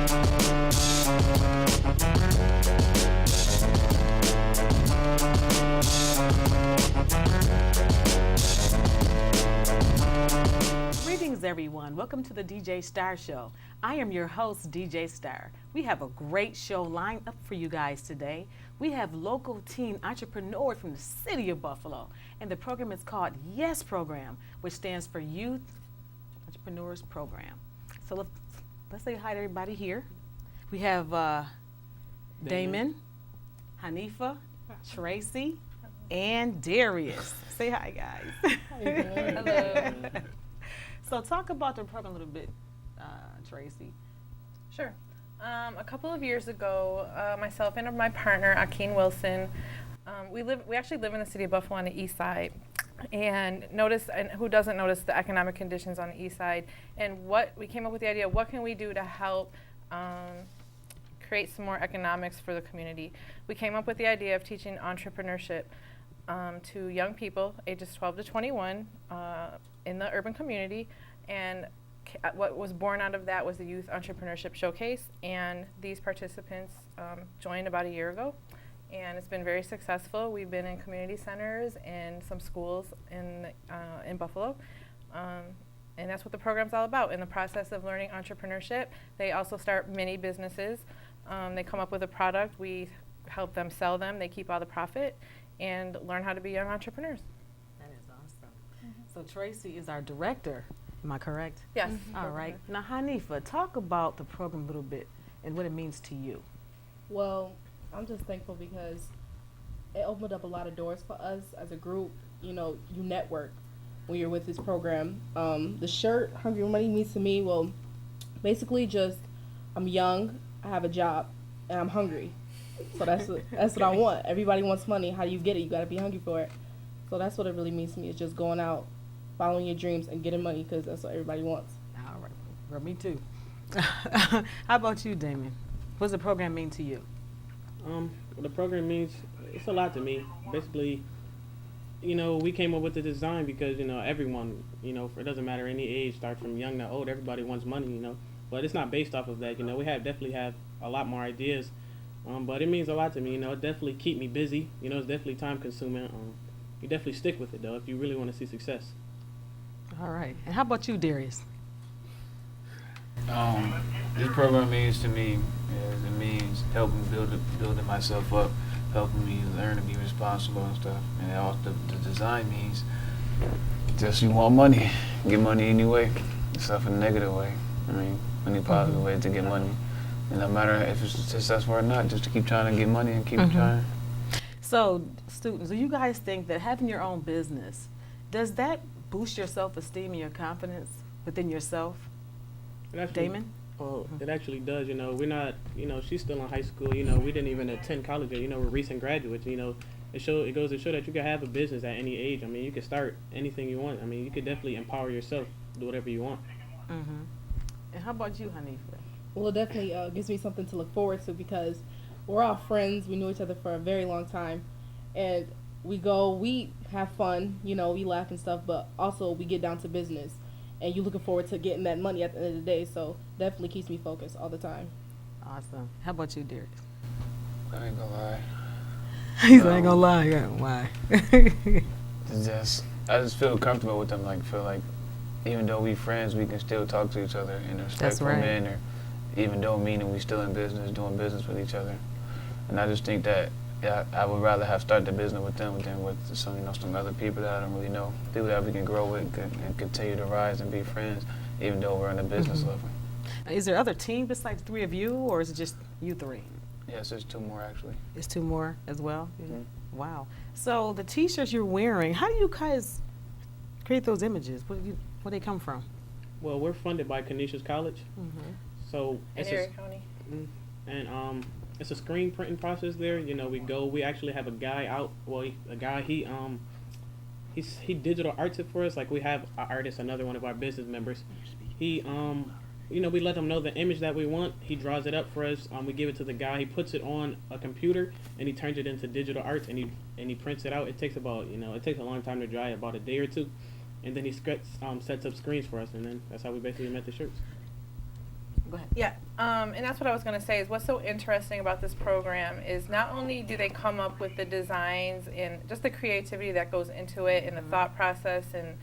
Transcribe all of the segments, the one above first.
Greetings, everyone. Welcome to the DJ Starr Show. I am your host, DJ Starr. We have a great show lined up for you guys today. We have local teen entrepreneurs from the city of Buffalo, and the program is called YES Program, which stands for Youth Entrepreneurs Program. So let's say hi to everybody here. We have Damon, Hanifa, Tracy, and Darius. Say hi, guys. Hello. So talk about the program a little bit, Tracy. Sure. A couple of years ago, myself and my partner, Akeen Wilson, we actually live in the city of Buffalo on the east side. And who doesn't notice the economic conditions on the east side? And what we came up with the idea, what can we do to help create some more economics for the community? We came up with the idea of teaching entrepreneurship to young people ages 12 to 21 in the urban community, and what was born out of that was the Youth Entrepreneurship Showcase, and these participants joined about a year ago, and it's been very successful. We've been in community centers and some schools in Buffalo, and that's what the program's all about. In the process of learning entrepreneurship, they also start mini businesses. They come up with a product, we help them sell them, they keep all the profit, and learn how to be young entrepreneurs. That is awesome. So Tracy is our director, am I correct? Yes. All right. Now, Hanifa, talk about the program a little bit and what it means to you. Well, I'm just thankful because it opened up a lot of doors for us as a group. You know, you network when you're with this program. The shirt, Hungry Money, means to me, well, basically just I'm young, I have a job, and I'm hungry. So that's what I want. Everybody wants money. How do you get it? You got to be hungry for it. So that's what it really means to me. It's just going out, following your dreams, and getting money because that's what everybody wants. All right. Well, me too. How about you, Damon? What does the program mean to you? Well, the program means it's a lot to me. Basically, we came up with the design because, everyone, it doesn't matter any age, start from young to old, everybody wants money, But it's not based off of that, we definitely have a lot more ideas. But it means a lot to me, it definitely keep me busy, it's definitely time consuming. You definitely stick with it, though, if you really want to see success. All right. And how about you, Darius? This program means to me is it means helping building myself up, helping me learn to be responsible and stuff. And also the design means just you want money, get money anyway, stuff in a negative way. I mean, any positive way to get money. And no matter if it's successful or not, just to keep trying to get money and keep trying. So, students, do you guys think that having your own business, does that boost your self-esteem and your confidence within yourself? Damon? Oh, it actually does. We're not, she's still in high school. We didn't even attend college yet. We're recent graduates. It goes to show that you can have a business at any age. I mean, you can start anything you want. I mean, you could definitely empower yourself, do whatever you want. Mm-hmm. And how about you, Hanifa? Well, it definitely gives me something to look forward to because we're all friends. We knew each other for a very long time. And we have fun, we laugh and stuff, but also we get down to business. And you're looking forward to getting that money at the end of the day. So definitely keeps me focused all the time. Awesome. How about you, Darius? I ain't gonna lie. He's ain't gonna lie. Yeah, why? I just feel comfortable with them. Feel like even though we friends, we can still talk to each other in a respectful manner. Even though meaning we still in business, doing business with each other. And I just think that I would rather have started the business with them than with some other people that I don't really know. People that we can grow with and continue to rise and be friends, even though we're in a business level. Is there other team besides three of you, or is it just you three? Yes, there's two more actually. It's two more as well? Wow. So the T-shirts you're wearing, how do you guys create those images? Where do they come from? Well, we're funded by Canisius College. So In Erie County. And it's a screen printing process there. We actually have a guy out. Well, he digital arts it for us. Like we have an artist, another one of our business members. He we let him know the image that we want. He draws it up for us. We give it to the guy. He puts it on a computer and he turns it into digital arts and he prints it out. It takes about it takes a long time to dry, about a day or two, and then he sets up screens for us, and then that's how we basically make the shirts. Go ahead. Yeah, and that's what I was going to say is what's so interesting about this program is not only do they come up with the designs and just the creativity that goes into it and the thought process and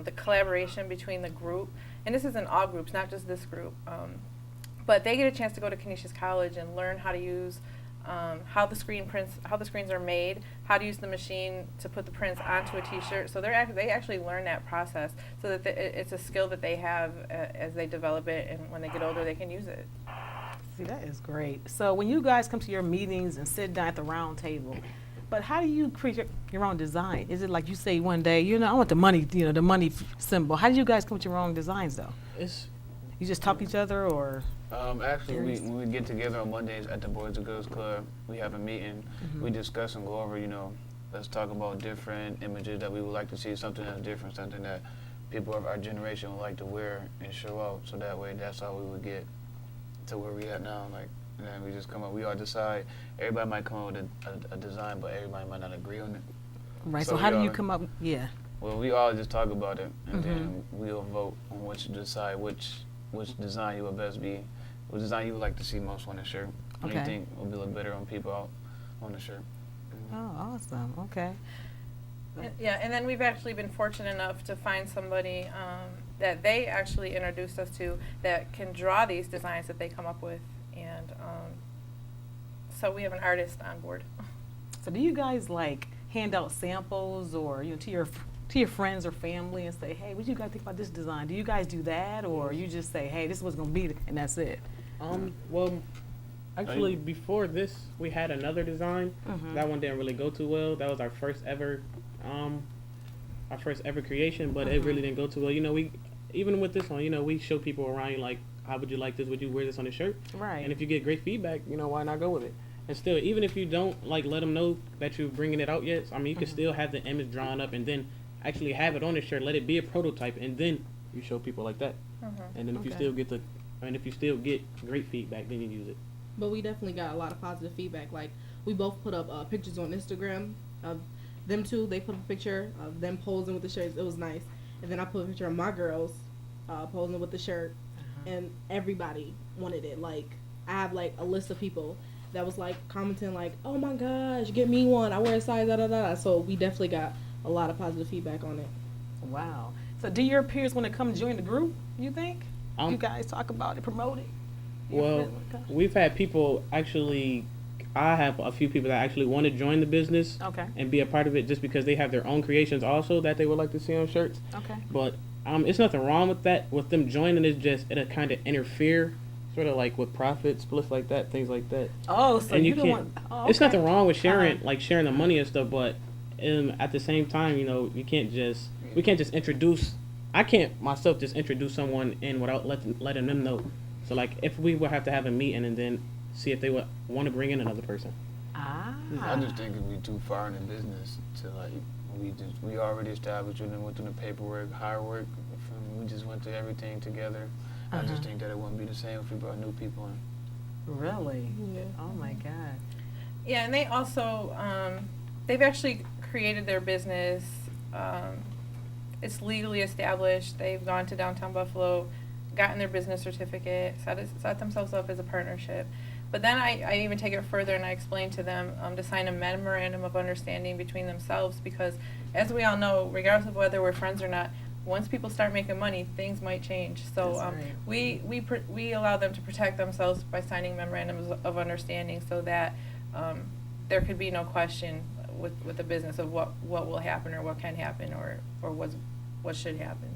the collaboration between the group, and this is in all groups, not just this group, but they get a chance to go to Canisius College and learn how to use how the screens are made, how to use the machine to put the prints onto a T-shirt. So they actually learn that process, so that it's a skill that they have as they develop it, and when they get older, they can use it. See, that is great. So when you guys come to your meetings and sit down at the round table, but how do you create your own design? Is it like you say one day, I want the money, the money symbol. How do you guys come with your own designs, though? You just talk to each other, or? Actually, when we get together on Mondays at the Boys and Girls Club, we have a meeting. We discuss and go over, let's talk about different images that we would like to see, something that's different, something that people of our generation would like to wear and show out. So that way, that's how we would get to where we at now. And then we just come up. We all decide. Everybody might come up with a design, but everybody might not agree on it. Right. So how do you come up? Yeah. Well, we all just talk about it, and then we'll vote on which design you would best be. What design you would like to see most on the shirt? What do you think will look better on people out on the shirt? Oh, awesome. Okay. And then we've actually been fortunate enough to find somebody that they actually introduced us to that can draw these designs that they come up with, and so we have an artist on board. So do you guys hand out samples, or to your friends or family and say, hey, what do you guys think about this design? Do you guys do that, or you just say, hey, this is what's going to be, and that's it? Well, actually, before this, we had another design. That one didn't really go too well. That was our first ever creation, but it really didn't go too well. We even with this one, we show people around, how would you like this? Would you wear this on the shirt? Right. And if you get great feedback, why not go with it? And still, even if you don't let them know that you're bringing it out yet, you can still have the image drawn up and then actually have it on the shirt. Let it be a prototype, and then you show people like that. And then if you still get great feedback, then you use it. But we definitely got a lot of positive feedback. We both put up pictures on Instagram of them two. They put up a picture of them posing with the shirts. It was nice. And then I put a picture of my girls posing with the shirt, and everybody wanted it. I have a list of people that was commenting oh my gosh, get me one. I wear a size da da da. So we definitely got a lot of positive feedback on it. Wow. So do your peers want to come join the group, you think? You guys talk about it, promote it? Well, we've had people actually, I have a few people that actually want to join the business and be a part of it just because they have their own creations also that they would like to see on shirts. Okay. But it's nothing wrong with that. With them joining, it's just, it'll kind of interfere, sort of with profit splits like that, things like that. Oh, so and you don't want... It's nothing wrong with sharing, sharing the money and stuff, but at the same time, we can't just introduce, I can't myself just introduce someone in without letting them know. So if we would have to have a meeting and then see if they would want to bring in another person. I just think if we too far in the business to we already established and then went through the paperwork, hire work, we just went through everything together. I just think that it wouldn't be the same if we brought new people in. Really? Yeah. Oh my God. Yeah, and they also they've actually created their business. It's legally established. They've gone to downtown Buffalo, gotten their business certificate, set themselves up as a partnership. But then I even take it further and I explain to them to sign a memorandum of understanding between themselves, because as we all know, regardless of whether we're friends or not, once people start making money, things might change. So we allow them to protect themselves by signing memorandums of understanding, so that there could be no question with the business of what will happen or what can happen or what should happen.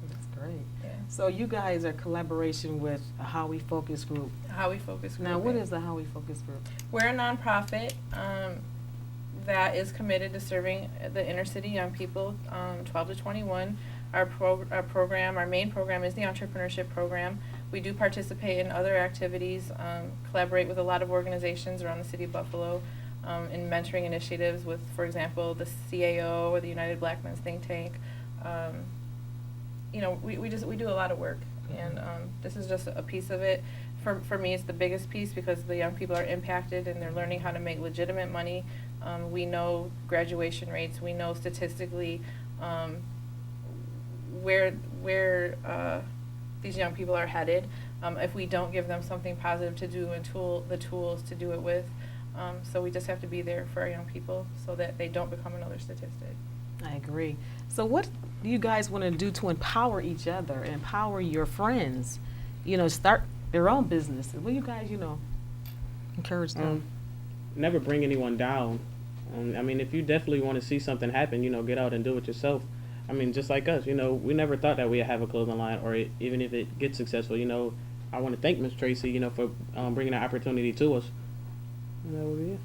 That's great. Yeah. So you guys are collaboration with a How We Focus group. How We Focus group. Now, what is the How We Focus group? We're a nonprofit that is committed to serving the inner city young people, 12 to 21. Our program, our main program, is the entrepreneurship program. We do participate in other activities, collaborate with a lot of organizations around the city of Buffalo in mentoring initiatives with, for example, the CAO or the United Black Men's Think Tank. We do a lot of work, and this is just a piece of it. For me, it's the biggest piece because the young people are impacted and they're learning how to make legitimate money. We know graduation rates. We know statistically where these young people are headed. if we don't give them something positive to do and the tools to do it with. So we just have to be there for our young people so that they don't become another statistic. I agree. So what do you guys want to do to empower each other, empower your friends, start their own businesses? What do you guys, encourage them? Never bring anyone down. If you definitely want to see something happen, get out and do it yourself. Just like us, we never thought that we'd have a clothing line, or even if it gets successful, I want to thank Miss Tracy, for bringing that opportunity to us. And that would be it.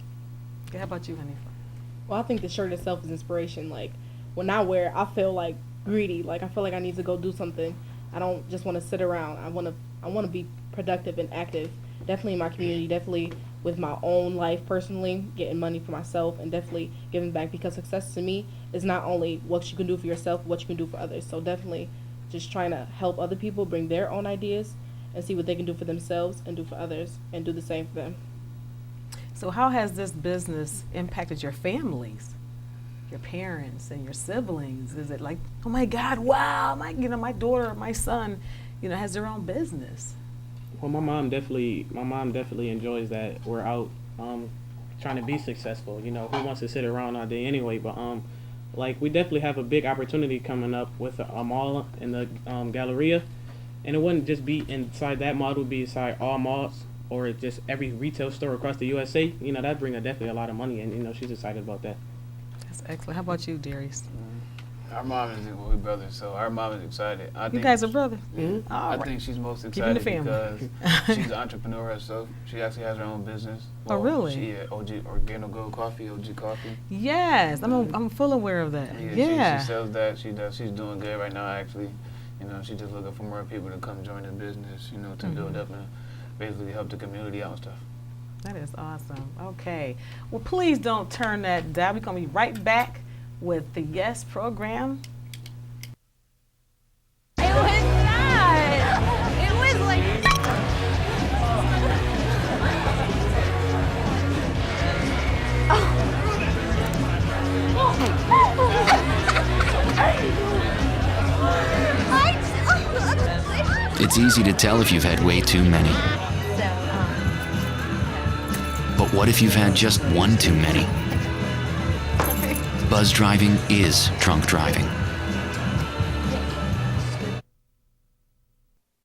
How about you, Hanifa? Well, I think the shirt itself is inspiration. Like, when I wear it, I feel like greedy. Like, I feel like I need to go do something. I don't just want to sit around. I want to be productive and active. Definitely in my community, definitely with my own life personally, getting money for myself, and definitely giving back, because success to me is not only what you can do for yourself, what you can do for others. So definitely just trying to help other people bring their own ideas and see what they can do for themselves and do for others and do the same for them. So how has this business impacted your families, your parents and your siblings? Is it like, oh my God, wow, my daughter, my son, has their own business? Well, my mom definitely enjoys that we're out trying to be successful. Who wants to sit around all day anyway? But we definitely have a big opportunity coming up with a mall in the Galleria, and it wouldn't just be inside that mall; it would be inside all malls, or just every retail store across the USA. That'd bring definitely a lot of money, and she's excited about that. That's excellent. How about you, Darius? Our mom is, we're brothers, so our mom is excited. You guys are brothers? Mm-hmm. I think she's most excited because she's an entrepreneur herself. She actually has her own business. Oh, really? She OG Organic Gold Coffee, OG Coffee. Yes, I'm full aware of that. Yeah. She sells that. She's doing good right now, actually. She's just looking for more people to come join the business, to build up and basically help the community out and stuff. That is awesome. Okay. Well, please don't turn that down. We're going to be right back with the Yes program. It was not. It was like... It's easy to tell if you've had way too many. But what if you've had just one too many? Buzz driving is drunk driving.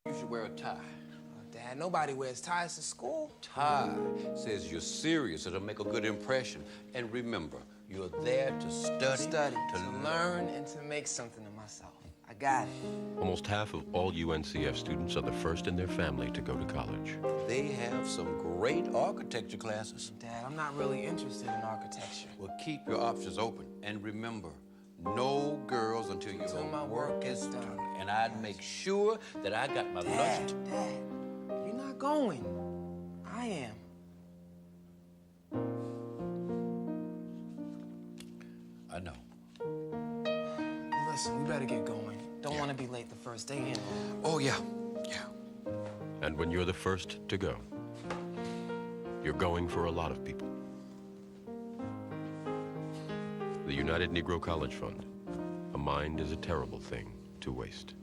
You should wear a tie. Dad, nobody wears ties to school. Tie says you're serious. It'll make a good impression. And remember, you're there to study, To learn and to make something of myself. I got it. Almost half of all UNCF students are the first in their family to go to college. They have some great architecture classes. Dad, I'm not really interested in architecture. Well, keep your options open. And remember, no girls until your my work is done. And I'd make sure that I got my lunch. Dad, you're not going. I am. I know. Listen, we better get going. Don't want to be late the first day anyway. Oh, yeah. And when you're the first to go, you're going for a lot of people. The United Negro College Fund. A mind is a terrible thing to waste.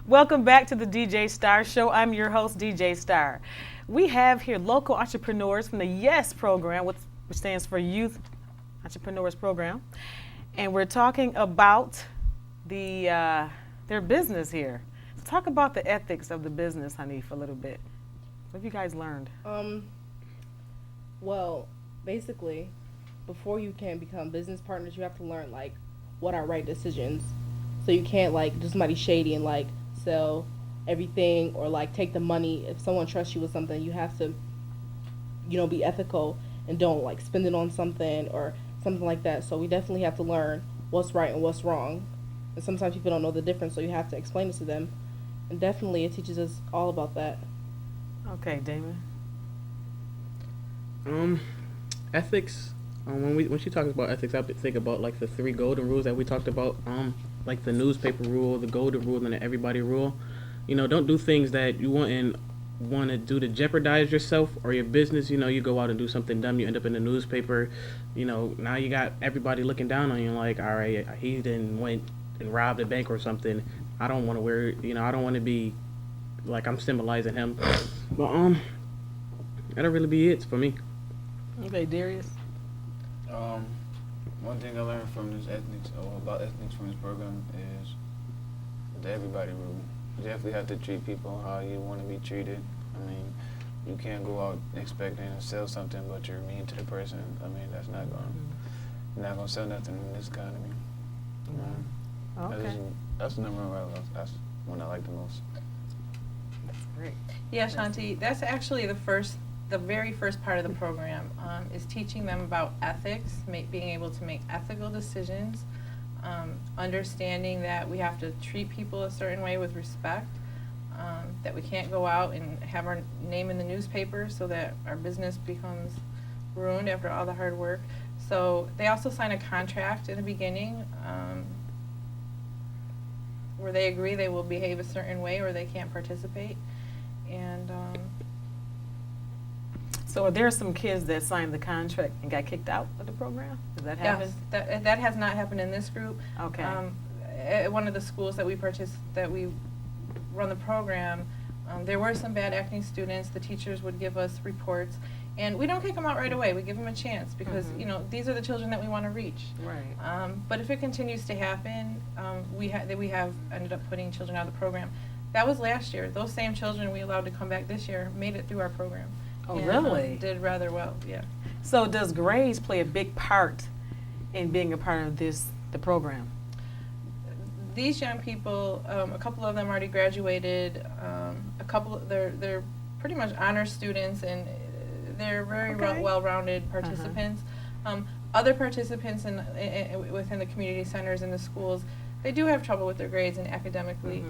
Welcome back to the DJ Starr Show. I'm your host, DJ Starr. We have here local entrepreneurs from the YES program, which stands for Youth Entrepreneurs Program. And we're talking about their business here. So talk about the ethics of the business, Hanif, a little bit. What have you guys learned? Well, basically, before you can become business partners, you have to learn, what are right decisions. So you can't, do somebody shady and, sell everything or, take the money. If someone trusts you with something, you have to, be ethical and don't, spend it on something or something like that. So we definitely have to learn what's right and what's wrong. And sometimes people don't know the difference, so you have to explain it to them. And definitely it teaches us all about that. Okay, Damon. Ethics. When she talks about ethics, I think about the 3 golden rules that we talked about. The newspaper rule, the golden rule, and the everybody rule. Don't do things that you wouldn't want to do to jeopardize yourself or your business. You go out and do something dumb, you end up in the newspaper. Now you got everybody looking down on you all right, he didn't went and robbed a bank or something, I don't want to wear, I don't want to be like I'm symbolizing him. But that'll really be it for me. Okay, Darius. One thing I learned from this about ethnics from this program is that everybody rule. You definitely have to treat people how you want to be treated. I mean, you can't go out expecting to sell something, but you're mean to the person. I mean, that's not gonna sell nothing in this economy. Okay. That's the number one. That's one I like the most. That's great. Yeah, Shanti, that's actually the very first part of the program is teaching them about ethics, being able to make ethical decisions, understanding that we have to treat people a certain way with respect, that we can't go out and have our name in the newspaper so that our business becomes ruined after all the hard work. So they also sign a contract in the beginning where they agree they will behave a certain way or they can't participate. And So are there some kids that signed the contract and got kicked out of the program? Did that happen? yes, that has not happened in this group. Okay. At one of the schools that we run the program, there were some bad acting students. The teachers would give us reports, and we don't kick them out right away. We give them a chance because these are the children that we want to reach. Right. But if it continues to happen, we have ended up putting children out of the program. That was last year. Those same children we allowed to come back this year made it through our program. Oh, and, really? Did rather well, yeah. So does grades play a big part in being a part of the program? These young people, a couple of them already graduated. They're pretty much honor students, and they're very well-rounded participants. Other participants within the community centers and the schools, they do have trouble with their grades and academically.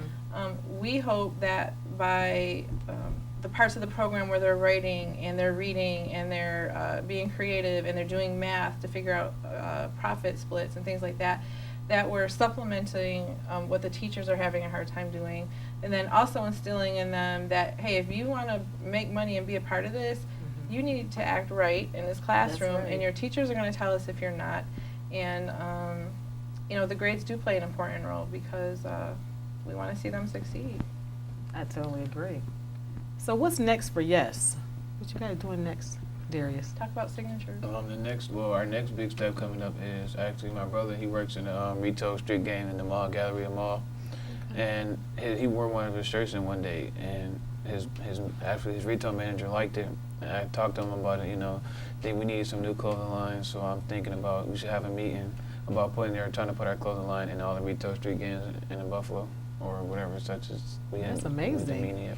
We hope that by the parts of the program where they're writing and they're reading and they're being creative and they're doing math to figure out profit splits and things like that, that we're supplementing what the teachers are having a hard time doing, and then also instilling in them that, hey, if you want to make money and be a part of this, you need to act right in this classroom, and your teachers are going to tell us if you're not. And the grades do play an important role because we want to see them succeed. I totally agree. So what's next for Yes? What you guys doing next, Darius? Talk about signatures. Our next big step coming up is actually my brother. He works in the retail street game in the mall, Galleria Mall, and he wore one of his shirts in one day, and his retail manager liked it. And I talked to him about it. Think we need some new clothing lines, so I'm thinking about we should have a meeting about trying to put our clothing line in all the retail street games in the Buffalo or whatever, such as we had. That's amazing.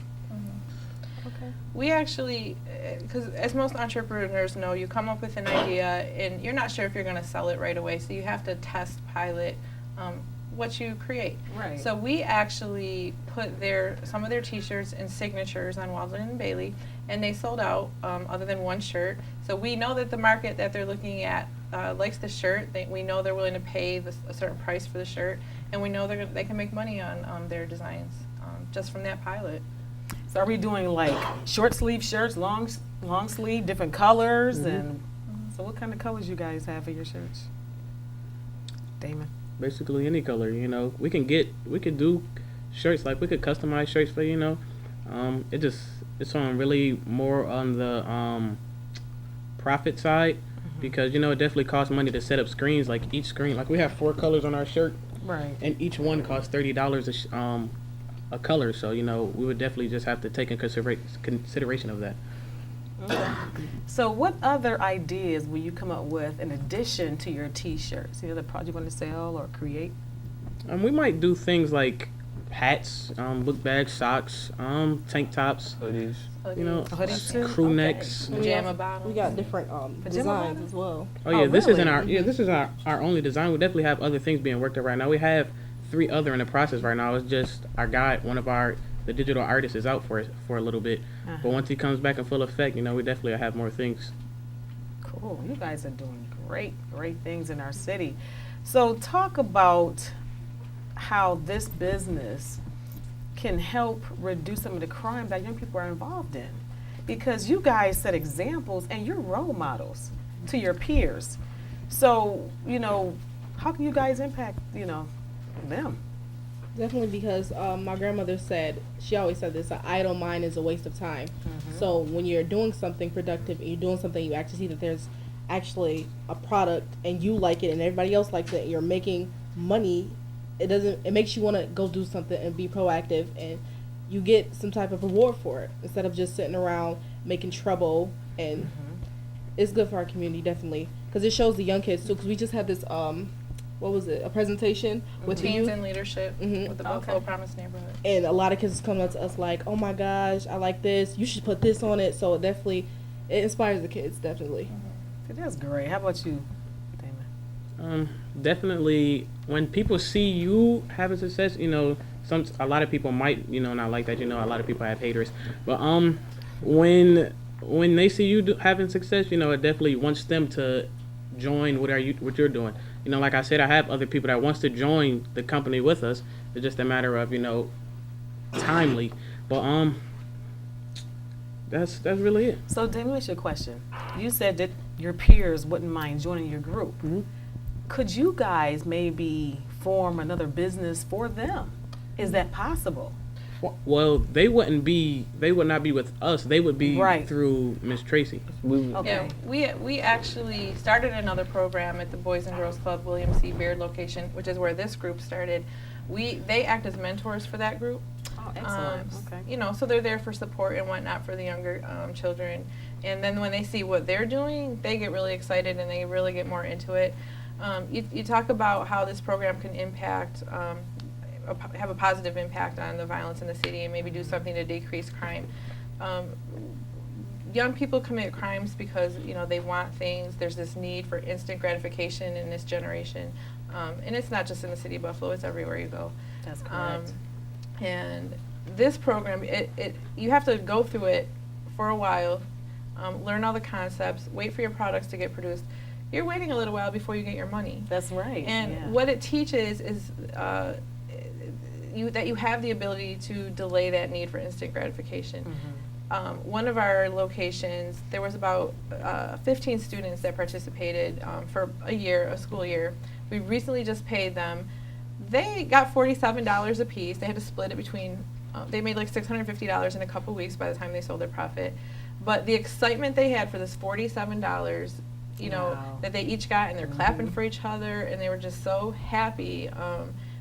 Okay. We actually, because as most entrepreneurs know, you come up with an idea and you're not sure if you're going to sell it right away, so you have to test, pilot what you create. Right. So we actually put some of their T-shirts and signatures on Waldron and Bailey, and they sold out other than one shirt. So we know that the market that they're looking at likes the shirt. We know they're willing to pay a certain price for the shirt, and we know they can make money on their designs just from that pilot. So are we doing like short sleeve shirts, long sleeve, different colors, and so what kind of colors you guys have for your shirts? Damon. Basically any color, we can do shirts, like we could customize shirts for, it's on really more on the profit side, because it definitely costs money to set up screens. Like each screen, like we have 4 colors on our shirt, right, and each one costs $30 a color, so we would definitely just have to take in consideration of that. Okay. So what other ideas will you come up with in addition to your T-shirts? Any other project you want to sell or create? We might do things like hats, book bags, socks, tank tops, hoodies, hoodies too? crew necks. Pajama bottoms. We got different designs as well. Oh yeah, this really? isn't our only design. We definitely have other things being worked on right now. We have 3 other in the process right now. It's just our guy, the digital artist, is out for a little bit. But once he comes back in full effect, we definitely have more things. Cool. You guys are doing great things in our city. So talk about how this business can help reduce some of the crime that young people are involved in. Because you guys set examples and you're role models to your peers. So, how can you guys impact, them. Definitely, because my grandmother said, she always said this, an idle mind is a waste of time. So when you're doing something productive and you're doing something, you actually see that there's actually a product and you like it and everybody else likes it and you're making money, it makes you want to go do something and be proactive, and you get some type of reward for it instead of just sitting around making trouble. And it's good for our community, definitely, because it shows the young kids too, because we just had this what was it, a presentation with the Teens youth, in Leadership with the Buffalo Promise neighborhood. and a lot of kids come up to us like, oh my gosh, I like this, you should put this on it. So it inspires the kids, definitely. That's great. How about you, Damon? Definitely, when people see you having success, you know, a lot of people might, you know, not like that. You know, a lot of people have haters, but when they see you having success, you know, it definitely wants them to join what you're doing. You know, like I said, I have other people that wants to join the company with us. It's just a matter of, you know, timely. But that's really it. So, Damon, what's your question? You said that your peers wouldn't mind joining your group. Could you guys maybe form another business for them? Is that possible? Well, they would not be with us. They would be through Miss Tracy. Yeah, we actually started another program at the Boys and Girls Club William C. Baird location, which is where this group started. They act as mentors for that group. Oh, excellent. Okay. You know, so they're there for support and whatnot for the younger children. And then when they see what they're doing, they get really excited and they really get more into it. You talk about how this program can impact, have a positive impact on the violence in the city and maybe do something to decrease crime. Young people commit crimes because, you know, they want things. There's this need for instant gratification in this generation. And it's not just in the city of Buffalo, it's everywhere you go. That's correct. And this program, you have to go through it for a while, learn all the concepts, wait for your products to get produced. You're waiting a little while before you get your money. That's right. And what it teaches is that you have the ability to delay that need for instant gratification. One of our locations, there was about 15 students that participated for a school year. We recently just paid them. They got $47 a piece. They had to split it between, they made like $650 in a couple weeks by the time they sold their profit. But the excitement they had for this $47, you know, that they each got, and they're clapping for each other, and they were just so happy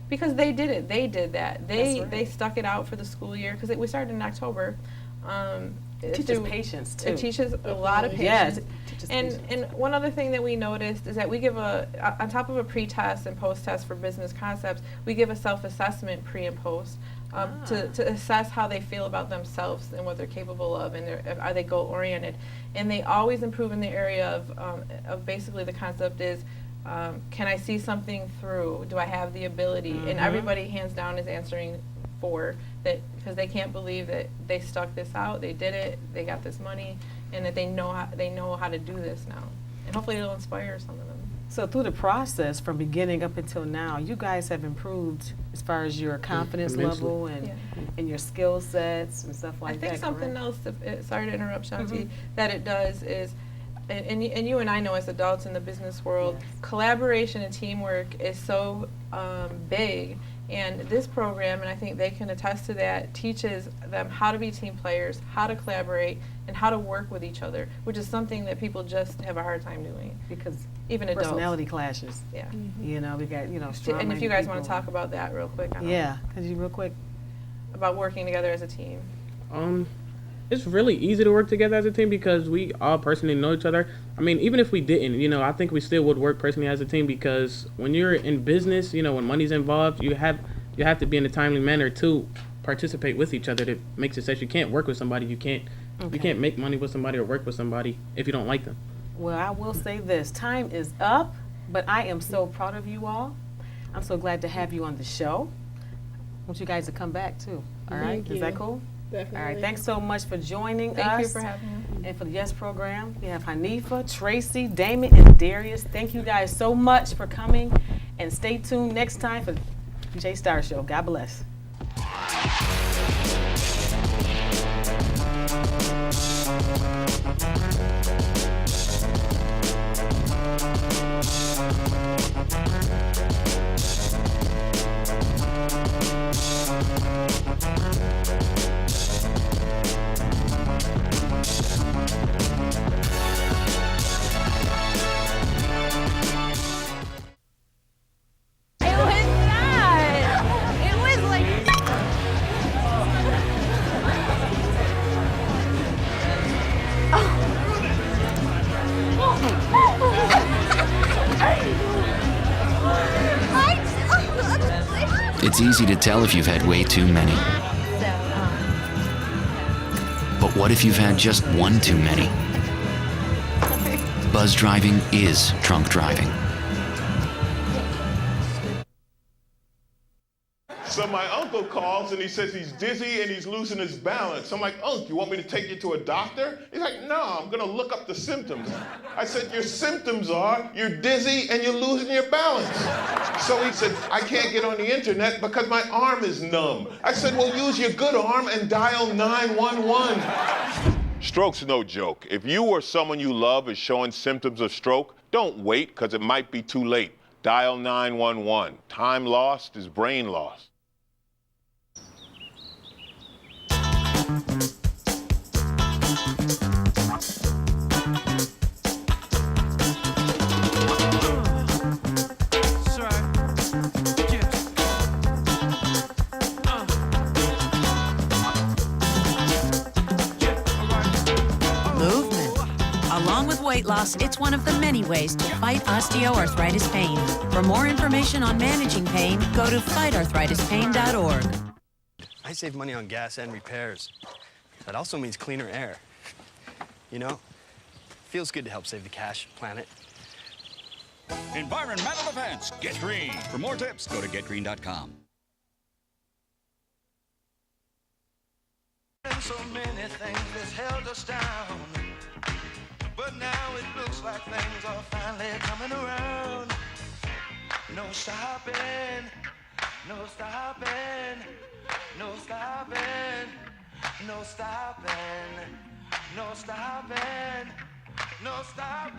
because they did it. They did that. They stuck it out for the school year because we started in October. It teaches patience too. It teaches a lot of patience. Yes, it teaches patience. And one other thing that we noticed is that we give on top of a pre-test and post-test for business concepts, we give a self-assessment pre and post to assess how they feel about themselves and what they're capable of, and are they goal-oriented. And they always improve in the area of basically the concept is, can I see something through? Do I have the ability? And everybody hands down is answering for that, because they can't believe that they stuck this out, they did it, they got this money, and that they know how to do this now. And hopefully it'll inspire some of them. So through the process, from beginning up until now, you guys have improved as far as your confidence level and your skill sets and stuff like that. I think something else, sorry to interrupt, Shanti, that it does is, and you and I know as adults in the business world, collaboration and teamwork is so big. And this program, and I think they can attest to that, teaches them how to be team players, how to collaborate, and how to work with each other, which is something that people just have a hard time doing. Because even adults. Personality clashes. Yeah. You know, we got, strong. And if you guys want to talk about that real quick. Could you real quick? About working together as a team. It's really easy to work together as a team because we all personally know each other. I mean, even if we didn't, I think we still would work personally as a team, because when you're in business, when money's involved, you have to be in a timely manner to participate with each other to make success. You can't work with somebody. You can't make money with somebody or work with somebody if you don't like them. Well, I will say this. Time is up, but I am so proud of you all. I'm so glad to have you on the show. I want you guys to come back, too. All right? Thank you. Is that cool? Definitely. All right. Thanks so much for joining us. Thank you for having me. And for the Yes program, we have Hanifa, Tracy, Damon, and Darius. Thank you guys so much for coming. And stay tuned next time for DJ Starr Show. God bless. It was not. It was like. It's easy to tell if you've had way too many. But what if you've had just one too many? Buzz driving is drunk driving. So my uncle calls and he says he's dizzy and he's losing his balance. I'm like, Unc, you want me to take you to a doctor? He's like, no, I'm gonna look up the symptoms. I said, your symptoms are you're dizzy and you're losing your balance. So he said, I can't get on the internet because my arm is numb. I said, well, use your good arm and dial 911. Stroke's no joke. If you or someone you love is showing symptoms of stroke, don't wait because it might be too late. Dial 911. Time lost is brain lost. Along with weight loss, it's one of the many ways to fight osteoarthritis pain. For more information on managing pain, go to fightarthritispain.org. I save money on gas and repairs. That also means cleaner air. You know, feels good to help save the cash, planet. Environmental defense, Get Green. For more tips, go to getgreen.com. So many things that's held us down, but now it looks like things are finally coming around. No stopping, no stopping, no stopping, no stopping, no stopping, no stopping,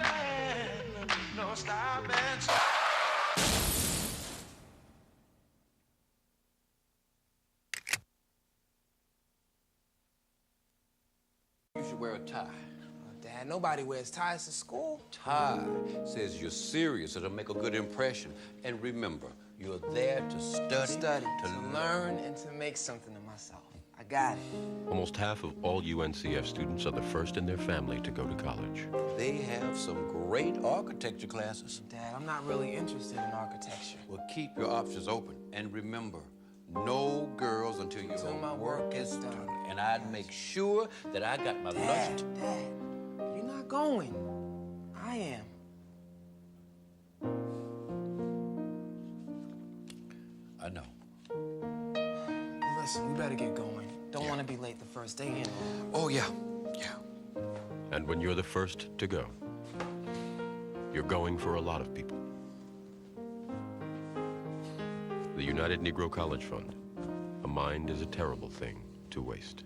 no stopping. You should wear a tie. Dad, nobody wears ties to school. Tie says you're serious. It'll make a good impression. And remember, you're there to study, to learn, and to make something of myself. I got it. Almost half of all UNCF students are the first in their family to go to college. They have some great architecture classes. Dad, I'm not really interested in architecture. Well, keep your options open. And remember, no girls until your my work is done. And I'd make sure that I got my lunch. Dad, you're not going. I am. I know. Listen, we better get going. Don't want to be late the first day anyway. Oh, yeah. And when you're the first to go, you're going for a lot of people. The United Negro College Fund. A mind is a terrible thing to waste.